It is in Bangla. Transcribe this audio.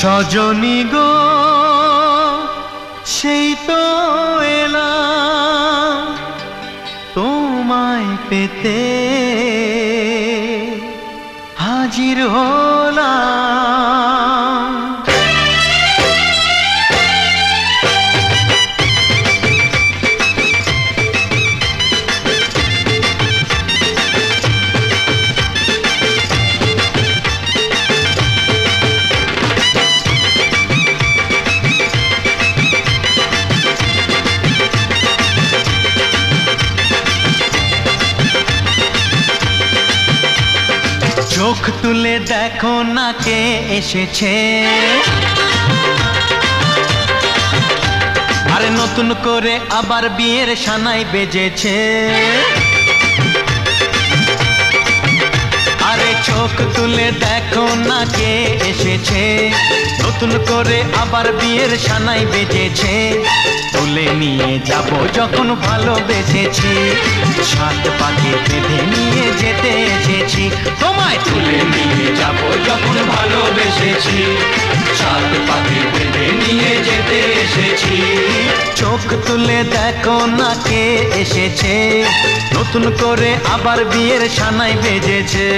সজনী গো সেই তো এলাম তোমায় পেতে হাজির হলাম। চোখ তুলে দেখো না কে এসেছে, আরে নতুন করে আবার বিয়ের সানাই বেজেছে। আরে চোখ তুলে দেখো না কে এসেছে, নতুন করে আবার বিয়ের সানাই বেজেছে। তুলে নিয়ে যাব যখন ভালোবেসেছি, সাত পাকে বেঁধে নিয়ে যেতে এসেছি। তোমায় তুলে নিয়ে যাব যখন ভালোবেসেছি, সাত পাকে বেঁধে নিয়ে যেতে এসেছি। চোখ তুলে দেখো না কে এসেছে, নতুন করে আবার বিয়ের সানাই বেজেছে।